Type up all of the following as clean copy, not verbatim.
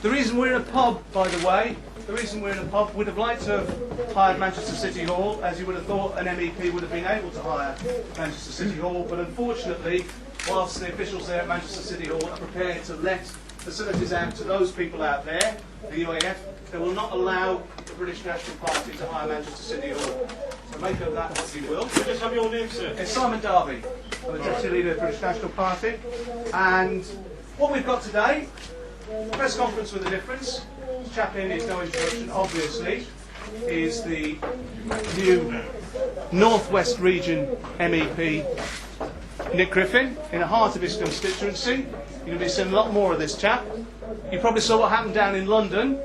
The reason we're in a pub, by the way, the reason we're in a pub, we'd have liked to have hired Manchester City Hall, as you would have thought an MEP would have been able to hire Manchester City Hall, but unfortunately, whilst the officials there at Manchester City Hall are prepared to let facilities out to those people out there, the UAF, they will not allow the British National Party to hire Manchester City Hall. So make of that what you will. Just have your name, sir. It's Simon Darby, I'm the Deputy Leader of the British National Party, and what we've got today, press conference with a difference. This chap here needs no introduction, obviously, is the new North West Region MEP, Nick Griffin, in the heart of his constituency. You're going to be seeing a lot more of this chap. You probably saw what happened down in London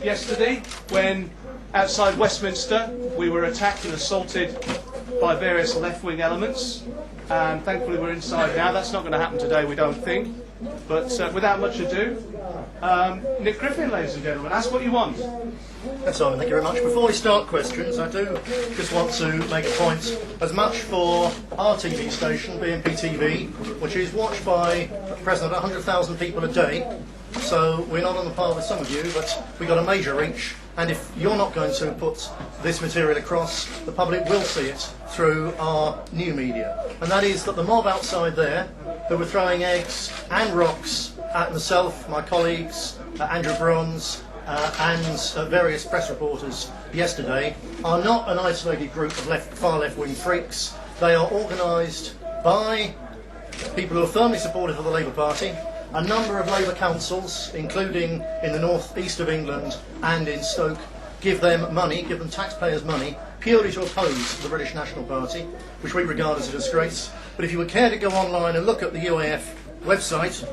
yesterday when outside Westminster we were attacked and assaulted by various left-wing elements, and thankfully we're inside now. That's not going to happen today, we don't think. But without much ado, Nick Griffin, ladies and gentlemen, ask what you want. Yes, Simon, thank you very much. Before we start questions, I do just want to make a point, as much for our TV station, BNP TV, which is watched by at present 100,000 people a day. So we're not on the par with some of you, but we've got a major reach, and if you're not going to put this material across, the public will see it through our new media. And that is that the mob outside there, who were throwing eggs and rocks at myself, my colleagues, Andrew Bronze, and various press reporters yesterday, are not an isolated group of far left-wing freaks. They are organised by people who are firmly supportive of the Labour Party. A number of Labour councils, including in the north east of England and in Stoke, give them money, give them taxpayers' money, purely to oppose the British National Party, which we regard as a disgrace. But if you would care to go online and look at the UAF website,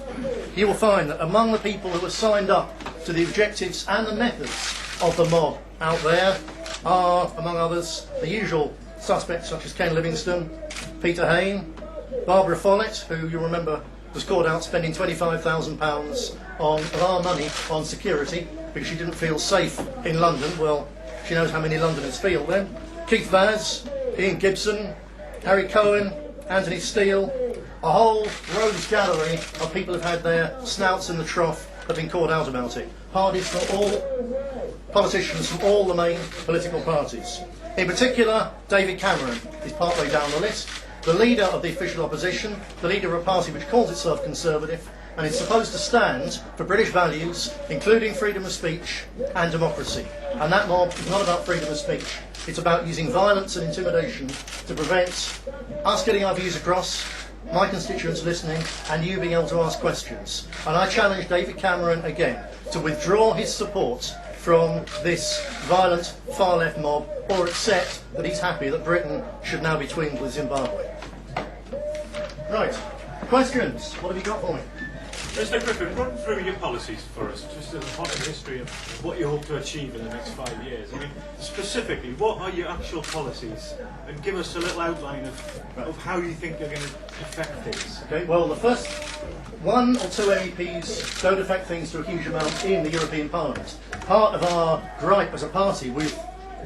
you will find that among the people who are signed up to the objectives and the methods of the mob out there are, among others, the usual suspects such as Ken Livingstone, Peter Hain, Barbara Follett, who you remember was caught out spending £25,000 of our money on security because she didn't feel safe in London. Well, she knows how many Londoners feel then. Keith Vaz, Ian Gibson, Harry Cohen, Anthony Steele, a whole rogues gallery of people who've had their snouts in the trough have been caught out about it. Parties from all, politicians from all the main political parties. In particular, David Cameron is partway down the list. The leader of the official opposition, the leader of a party which calls itself Conservative, and is supposed to stand for British values, including freedom of speech and democracy. And that mob is not about freedom of speech. It's about using violence and intimidation to prevent us getting our views across, my constituents listening, and you being able to ask questions. And I challenge David Cameron again to withdraw his support from this violent far-left mob, or accept that he's happy that Britain should now be twinned with Zimbabwe. Right, questions? What have you got for me? Mr. Griffin, run through your policies for us, just as a part of the history of what you hope to achieve in the next 5 years. I mean, specifically, what are your actual policies? And give us a little outline of how you think they're going to affect things. Okay, well, the first one or two MEPs don't affect things to a huge amount in the European Parliament. Part of our gripe as a party with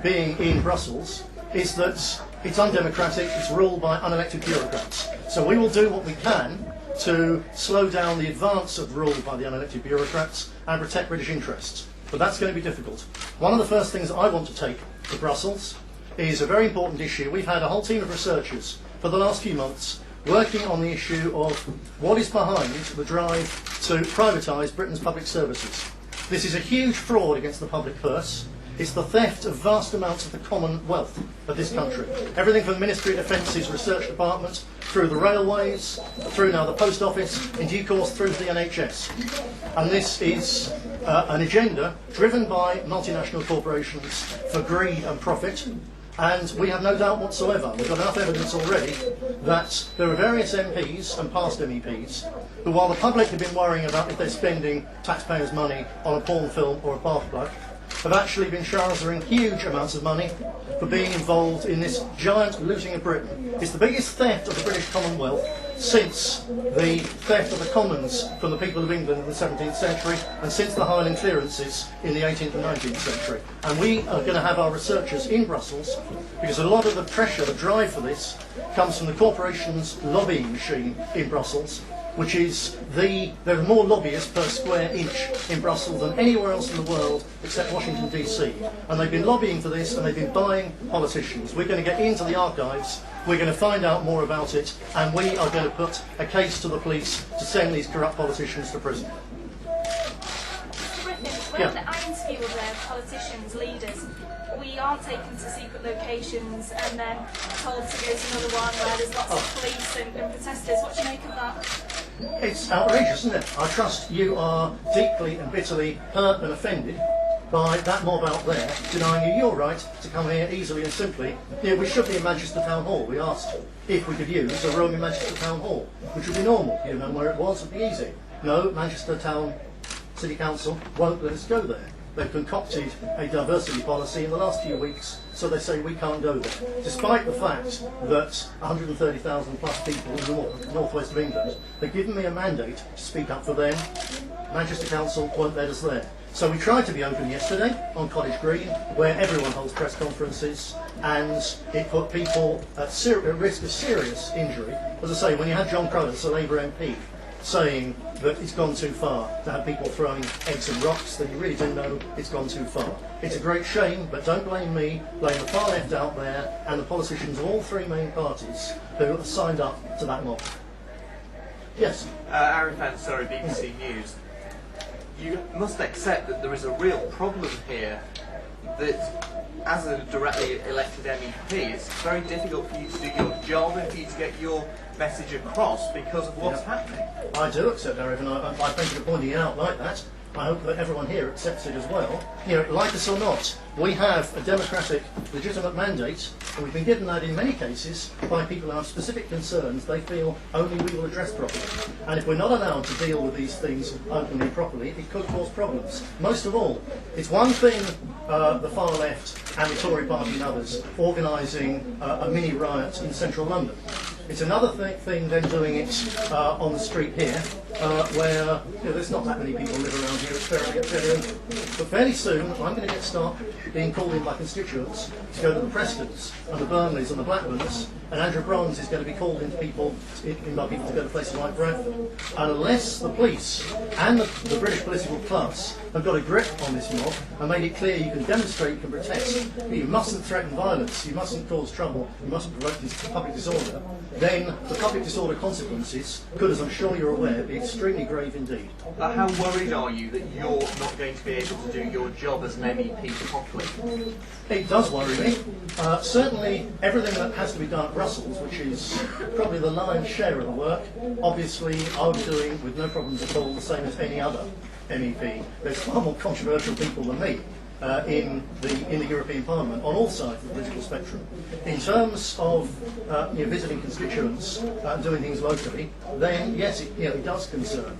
being in Brussels is that it's undemocratic, it's ruled by unelected bureaucrats. So we will do what we can to slow down the advance of rule by the unelected bureaucrats and protect British interests. But that's going to be difficult. One of the first things I want to take to Brussels is a very important issue. We've had a whole team of researchers for the last few months working on the issue of what is behind the drive to privatise Britain's public services. This is a huge fraud against the public purse. It's the theft of vast amounts of the common wealth of this country. Everything from the Ministry of Defence's research department, through the railways, through now the post office, in due course through to the NHS. And this is an agenda driven by multinational corporations for greed and profit. And we have no doubt whatsoever, we've got enough evidence already, that there are various MPs and past MEPs who, while the public have been worrying about if they're spending taxpayers' money on a porn film or a bath plug, have actually been showering huge amounts of money for being involved in this giant looting of Britain. It's the biggest theft of the British Commonwealth since the theft of the Commons from the people of England in the 17th century and since the Highland clearances in the 18th and 19th century. And we are going to have our researchers in Brussels because a lot of the pressure, the drive for this, comes from the corporation's lobbying machine in Brussels. which is there are more lobbyists per square inch in Brussels than anywhere else in the world except Washington DC. And they've been lobbying for this, and they've been buying politicians. We're going to get into the archives, we're going to find out more about it, and we are going to put a case to the police to send these corrupt politicians to prison. When I interview with politicians, leaders, we aren't taken to secret locations and then told to go to another one where there's lots of police and protesters. What do you make of that? It's outrageous, isn't it? I trust you are deeply and bitterly hurt and offended by that mob out there denying you your right to come here easily and simply. We should be in Manchester Town Hall. We asked if we could use a room in Manchester Town Hall, which would be normal. You know where it was, it would be easy. No, Manchester Town City Council won't let us go there. They've concocted a diversity policy in the last few weeks, so they say we can't go there. Despite the fact that 130,000 plus people in the northwest of England have given me a mandate to speak up for them, Manchester Council won't let us there. So we tried to be open yesterday on Cottage Green, where everyone holds press conferences, and it put people at risk of serious injury. As I say, when you had John Crowther, a Labour MP, saying that it's gone too far to have people throwing eggs and rocks, then you really do know it's gone too far. It's a great shame, but don't blame me, blame the far left out there and the politicians of all three main parties who have signed up to that mob. Yes? Aaron Fansari, BBC News. You must accept that there is a real problem here, that as a directly elected MEP, it's very difficult for you to do your job and for you to get your message across because of what's happening. I do accept, Eric, and I thank you for pointing it out like that. I hope that everyone here accepts it as well. Like us or not, we have a democratic, legitimate mandate, and we've been given that in many cases by people who have specific concerns they feel only we will address properly. And if we're not allowed to deal with these things openly and properly, it could cause problems. Most of all, it's one thing the far left and the Tory party and others organising a mini riot in central London. It's another thing then doing it on the street here, where there's not that many people live around here. It's fairly open. But fairly soon, I'm going to start being called in by constituents to go to the Prestons and the Burnleys and the Blackburns, and Andrew Bronze is going to be called into by people to go to places like Bradford. And unless the police and the British political class have got a grip on this mob and made it clear you can demonstrate, you can protest, but you mustn't threaten violence, you mustn't cause trouble, you mustn't provoke public disorder, then the public disorder consequences could, as I'm sure you're aware, be extremely grave indeed. How worried are you that you're not going to be able to do your job as an MEP properly? It does worry me. Certainly everything that has to be done at Brussels, which is probably the lion's share of the work, obviously I'll be doing with no problems at all, the same as any other MEP. There's far more controversial people than me in the European Parliament on all sides of the political spectrum. In terms of visiting constituents and doing things locally, then yes, it does concern.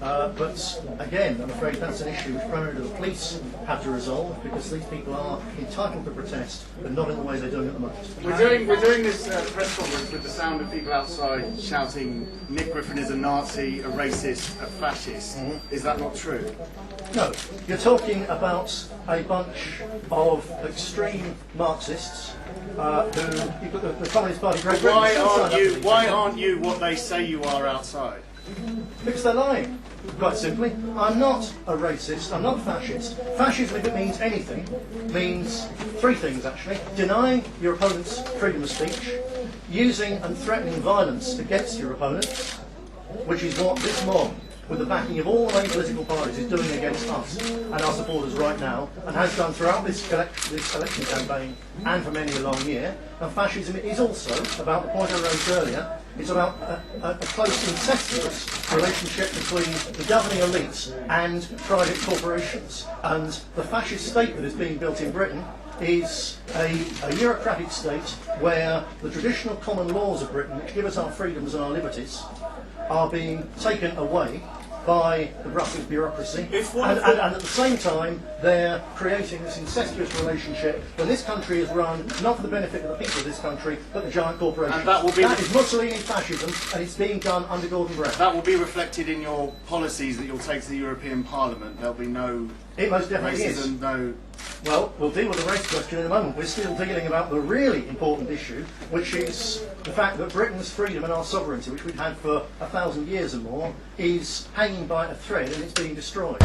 But again, I'm afraid that's an issue which primarily the police have to resolve, because these people are entitled to protest, but not in the way they're doing at the moment. We're doing this press conference with the sound of people outside shouting, "Nick Griffin is a Nazi, a racist, a fascist." Is that not true? No, you're talking about a bunch of extreme Marxists who the Communist Party. Why aren't you what they say you are outside? Because they're lying. Quite simply, I'm not a racist, I'm not a fascist. Fascism, if it means anything, means three things actually. Denying your opponent's freedom of speech, using and threatening violence against your opponents, which is what this mob, with the backing of all the main political parties, is doing against us and our supporters right now, and has done throughout this election campaign and for many a long year. And fascism is also about the point I raised earlier. It's about a close incestuous relationship between the governing elites and private corporations. And the fascist state that is being built in Britain is a bureaucratic state where the traditional common laws of Britain, which give us our freedoms and our liberties, are being taken away by the Brussels bureaucracy, and at the same time they're creating this incestuous relationship when this country is run not for the benefit of the people of this country, but the giant corporations. And that is Mussolini fascism, and it's being done under Gordon Brown. That will be reflected in your policies that you'll take to the European Parliament. There'll be no it most definitely racism, is. no Well, we'll deal with the race question in a moment. We're still dealing about the really important issue, which is the fact that Britain's freedom and our sovereignty, which we've had for 1,000 years or more, is hanging by a thread and it's being destroyed.